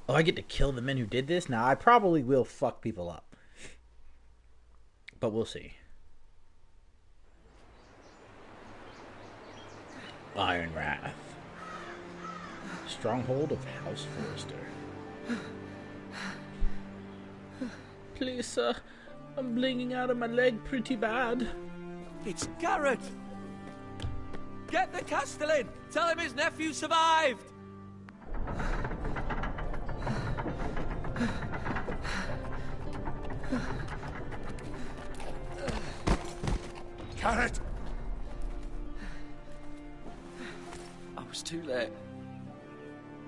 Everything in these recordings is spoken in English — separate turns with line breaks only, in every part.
Oh, I get to kill the men who did this? Now, I probably will fuck people up. But we'll see. Iron Wrath. Stronghold of House Forrester. Please, sir. I'm bleeding out of my leg pretty bad.
It's Garrett! Get the Castellan! Tell him his nephew survived!
Garrett!
I was too late.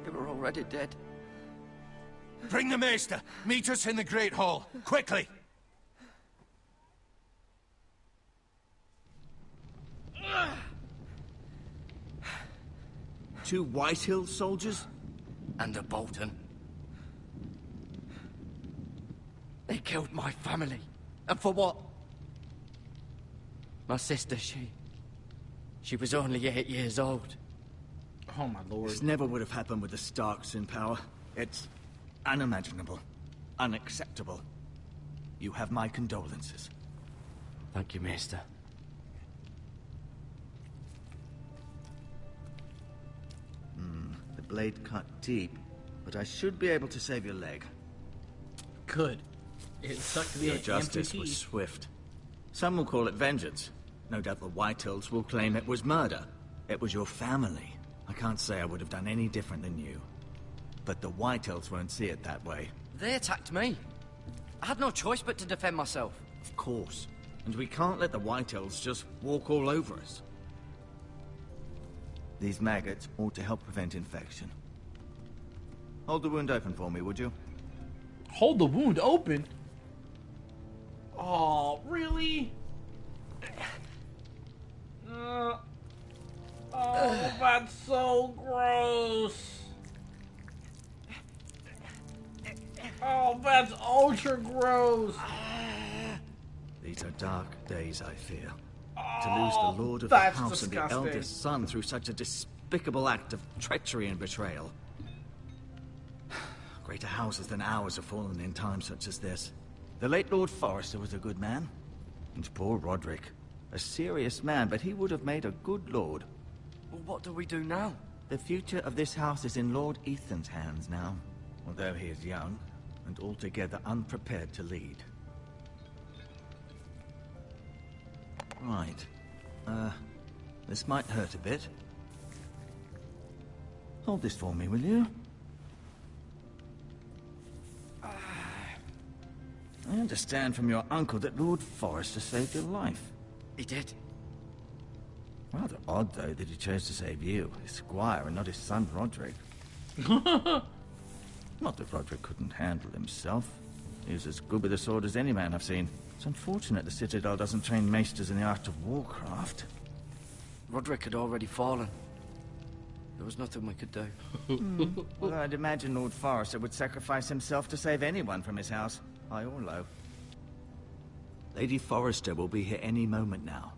They were already dead.
Bring the Maester! Meet us in the Great Hall! Quickly!
Two Whitehill soldiers?
And a Bolton. They killed my family. And for what? My sister, she was only 8 years old.
Oh my lord.
This never would have happened with the Starks in power. It's unimaginable. Unacceptable. You have my condolences.
Thank you, Maester.
The blade cut deep, but I should be able to save your leg.
Good. It sucked to be
Your
an
justice
amputee.
was swift. Some will call it vengeance. No doubt the Whitehills will claim it was murder. It was your family. I can't say I would have done any different than you. But the Whitehills won't see it that way.
They attacked me. I had no choice but to defend myself.
Of course. And we can't let the Whitehills just walk all over us. These maggots ought to help prevent infection. Hold the wound open for me, would you?
Hold the wound open? Oh, really? Oh, that's so gross. Oh, that's ultra gross.
These are dark days, I fear. To lose the Lord of the
that's
House and the
disgusting.
eldest son through such a despicable act of treachery and betrayal. Greater houses than ours have fallen in times such as this. The late Lord Forrester was a good man. And poor Roderick. A serious man, but he would have made a good lord.
Well, what do we do now?
The future of this house is in Lord Ethan's hands now. Although he is young, and altogether unprepared to lead. Right. This might hurt a bit. Hold this for me, will you? I understand from your uncle that Lord Forrester saved your life.
He did.
Rather odd, though, that he chose to save you, his squire, and not his son, Roderick. Not that Roderick couldn't handle himself. He was as good with a sword as any man I've seen. It's unfortunate the Citadel doesn't train maesters in the art of warcraft.
Roderick had already fallen. There was nothing we could do.
Well, I'd imagine Lord Forrester would sacrifice himself to save anyone from his house, high or low. Lady Forrester will be here any moment now.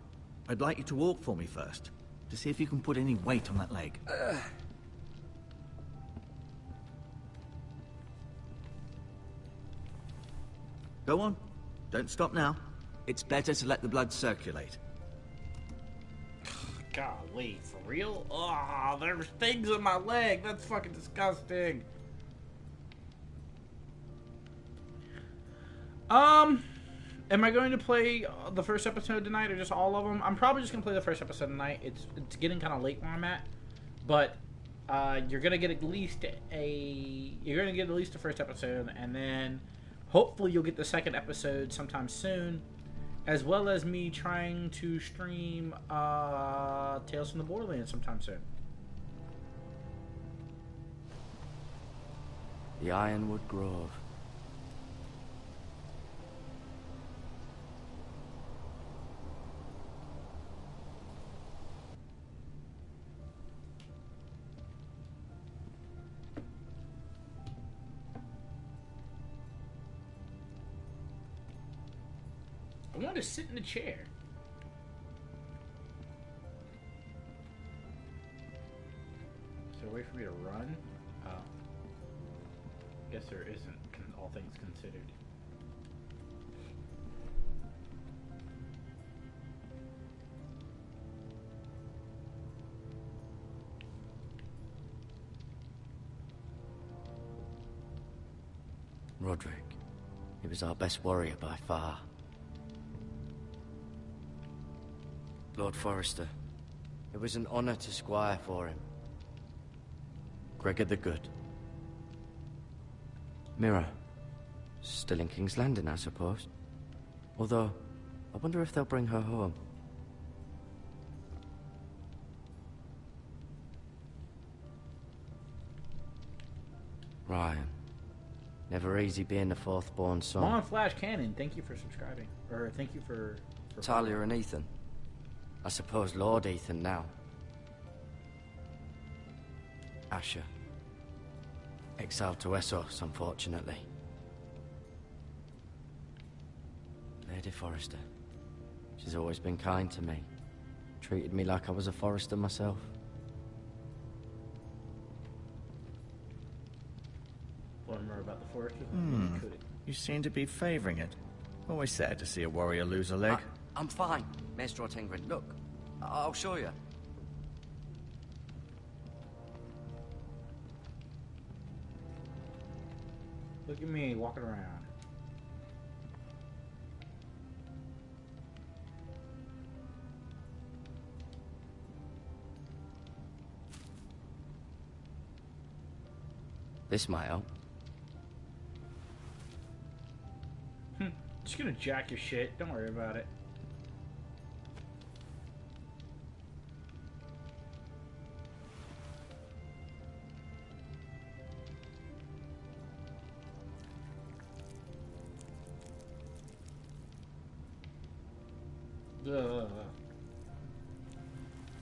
I'd like you to walk for me first, to see if you can put any weight on that leg. Go on. Don't stop now. It's better to let the blood circulate.
Golly, for real? Oh, there's things in my leg. That's fucking disgusting. Am I going to play the first episode tonight or just all of them? I'm probably just gonna play the first episode tonight. It's getting kind of late where I'm at, but you're gonna get at least the first episode, and then hopefully you'll get the second episode sometime soon, as well as me trying to stream Tales from the Borderlands sometime soon.
The Ironwood Grove.
I want to sit in the chair. Is there a way for me to run? Oh. Guess there isn't, all things considered.
Roderick. He was our best warrior by far. Lord Forrester. It was an honor to squire for him. Gregor the Good. Mira. Still in King's Landing, I suppose. Although, I wonder if they'll bring her home. Ryan. Never easy being the fourth-born son.
Come on, Flash Cannon, thank you for subscribing. Or thank you for
Talia and Ethan. I suppose Lord Ethan now. Asher. Exiled to Essos, unfortunately. Lady Forrester. She's always been kind to me. Treated me like I was a Forrester myself.
Learn more about the Foresters.
You seem to be favoring it. Always sad to see a warrior lose a leg.
I'm fine, Maestro Tingrin. Look, I'll show you.
Look at me walking around.
This might help.
Just gonna jack your shit. Don't worry about it.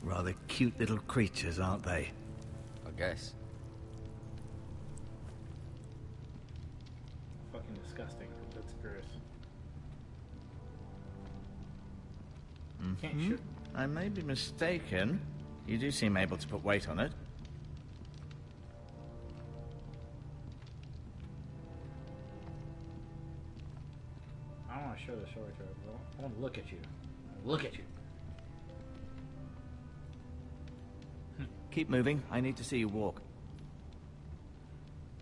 Rather cute little creatures, aren't they?
I guess.
Fucking disgusting. That's gross. Can't shoot.
I may be mistaken. You do seem able to put weight on it.
I don't want to show the sword to her, bro. I want to look at you. Look at you.
Keep moving. I need to see you walk.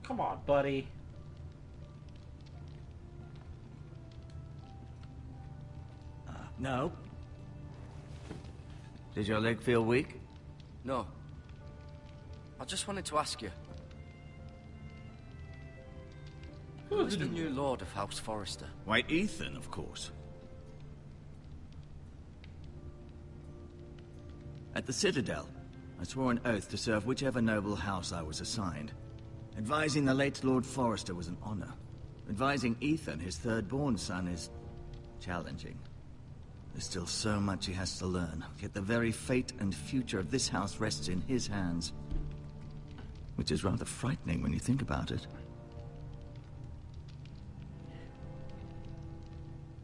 Come on, buddy.
No. Did your leg feel weak?
No. I just wanted to ask you. Who's the new Lord of House Forrester?
Why, Ethan, of course. At the Citadel, I swore an oath to serve whichever noble house I was assigned. Advising the late Lord Forrester was an honor. Advising Ethan, his third-born son, is challenging. There's still so much he has to learn, yet the very fate and future of this house rests in his hands. Which is rather frightening when you think about it.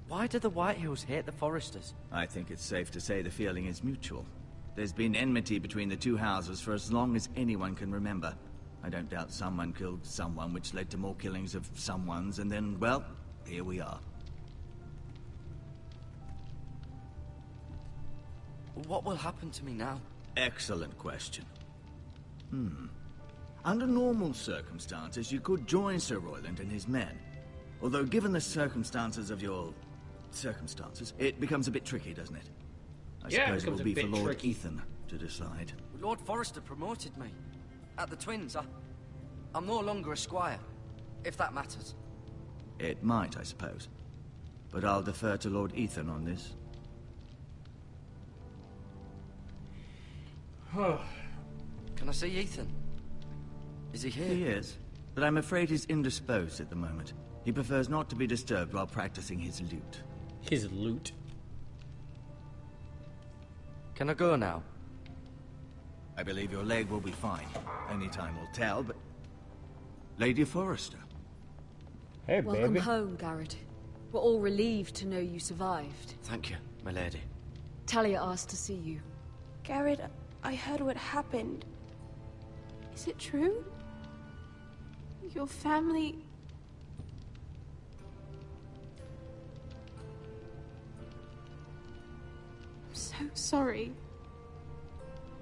Why do the Whitehills hate the Forresters?
I think it's safe to say the feeling is mutual. There's been enmity between the two houses for as long as anyone can remember. I don't doubt someone killed someone, which led to more killings of someones, and then, well, here we are.
What will happen to me now?
Excellent question. Under normal circumstances, you could join Sir Royland and his men. Although, given the circumstances of your circumstances, it becomes a bit tricky, doesn't it? I suppose it will be for Lord Ethan to decide.
Lord Forrester promoted me. At the Twins, I'm no longer a squire, if that matters.
It might, I suppose. But I'll defer to Lord Ethan on this.
Can I see Ethan? Is he here?
He is, but I'm afraid he's indisposed at the moment. He prefers not to be disturbed while practicing his lute.
His loot.
Can I go now?
I believe your leg will be fine. Only time will tell, but... Lady Forrester.
Hey,
Welcome home, Garrett. We're all relieved to know you survived.
Thank you, my lady.
Talia asked to see you.
Garrett, I heard what happened. Is it true? Your family... I'm so sorry.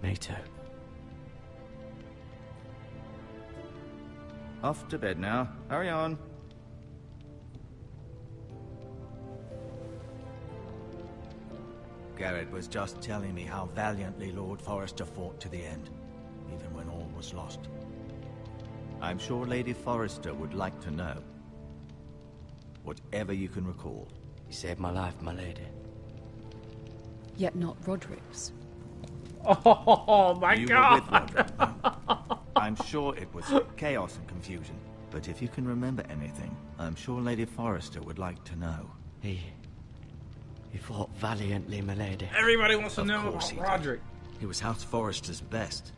Me too.
Off to bed now. Hurry on. Garrett was just telling me how valiantly Lord Forrester fought to the end, even when all was lost. I'm sure Lady Forrester would like to know. Whatever you can recall.
You saved my life, my lady.
Yet not Roderick's.
Oh my
You
god!
were with Roderick, though. I'm sure it was chaos and confusion. But if you can remember anything, I'm sure Lady Forrester would like to know.
He fought valiantly, my lady.
Everybody wants to
Of
know
course
about
he did.
Roderick.
He was House Forrester's best.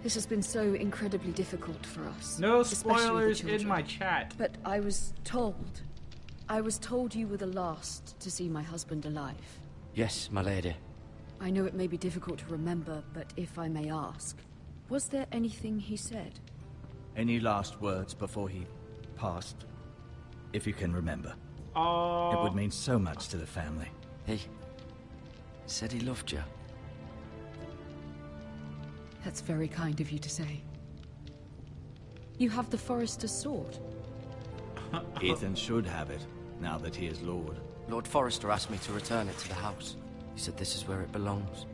This has been so incredibly difficult for us.
No
especially the
spoilers in
children.
my chat.
But I was told you were the last to see my husband alive.
Yes, my lady.
I know it may be difficult to remember, but if I may ask, was there anything he said?
Any last words before he passed? If you can remember.
Oh,
It would mean so much to the family.
He said he loved you.
That's very kind of you to say. You have the Forrester's sword.
Ethan should have it, now that he is Lord.
Lord Forrester asked me to return it to the house. He said this is where it belongs.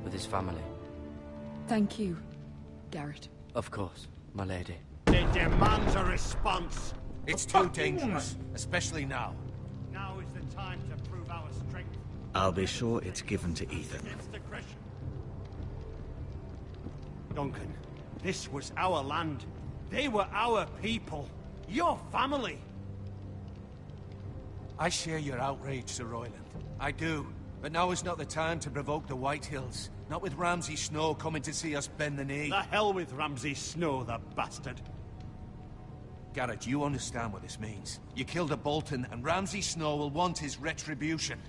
With his family.
Thank you, Garrett.
Of course, my lady.
It demands a response. It's too
fuck you
dangerous, especially now.
Now is the time to prove our strength
I'll be sure it's given to Ethan.
against aggression. Duncan, this was our land. They were our people. Your family.
I share your outrage, Sir Royland. I do. But now is not the time to provoke the White Hills. Not with Ramsay Snow coming to see us bend the knee.
The hell with Ramsay Snow, the bastard.
Garrett, you understand what this means. You killed a Bolton, and Ramsay Snow will want his retribution.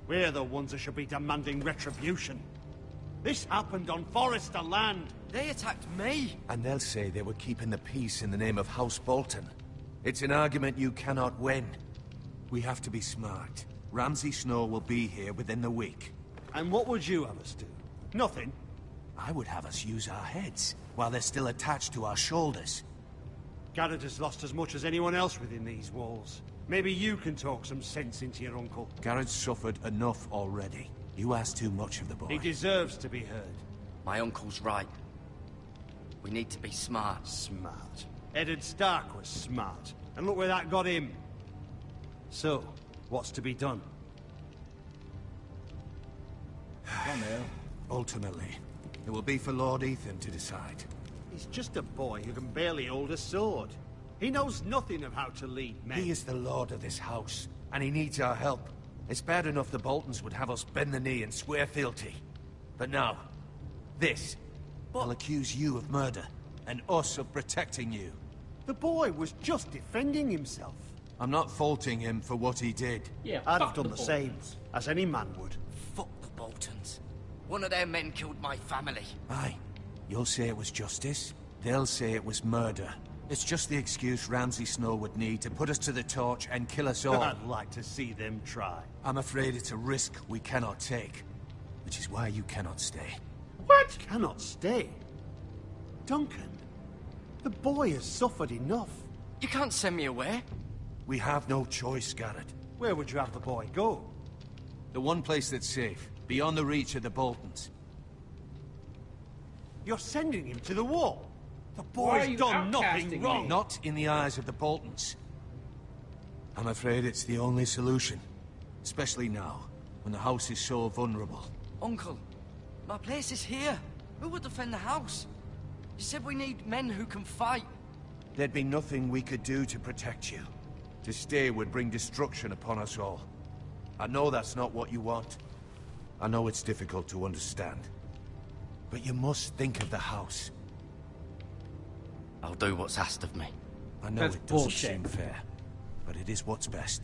We're the ones that should be demanding retribution. This happened on Forrester land.
They attacked me!
And they'll say they were keeping the peace in the name of House Bolton. It's an argument you cannot win. We have to be smart. Ramsay Snow will be here within the week.
And what would you have us do? Nothing.
I would have us use our heads, while they're still attached to our shoulders.
Garrett has lost as much as anyone else within these walls. Maybe you can talk some sense into your uncle.
Garrett's suffered enough already. You ask too much of the boy.
He deserves to be heard.
My uncle's right. We need to be smart.
Smart. Eddard Stark was smart. And look where that got him. So, what's to be done?
Ultimately, it will be for Lord Ethan to decide.
He's just a boy who can barely hold a sword. He knows nothing of how to lead men.
He is the lord of this house, and he needs our help. It's bad enough the Boltons would have us bend the knee and swear fealty. But now, this. I'll accuse you of murder, and us of protecting you.
The boy was just defending himself.
I'm not faulting him for what he did.
yeah.
I'd
fuck
have done the
Boltons.
same, as any man would.
Fuck the Boltons. One of their men killed my family.
Aye. You'll say it was justice. They'll say it was murder. It's just the excuse Ramsay Snow would need to put us to the torch and kill us all.
I'd like to see them try.
I'm afraid it's a risk we cannot take. Which is why you cannot stay.
What?
Cannot stay. Duncan, the boy has suffered enough.
You can't send me away.
We have no choice, Garrett.
Where would you have the boy go?
The one place that's safe, beyond the reach of the Boltons.
You're sending him to the wall. The
Why are
boy's
you
done nothing
outcasting
wrong.
me?
Not in the eyes of the Boltons. I'm afraid it's the only solution. Especially now, when the house is so vulnerable.
Uncle, my place is here. Who would defend the house? You said we need men who can fight.
There'd be nothing we could do to protect you. To stay would bring destruction upon us all. I know that's not what you want. I know it's difficult to understand. But you must think of the house.
I'll do what's asked of me.
I know
That's
it doesn't
bullshit.
seem fair, but it is what's best.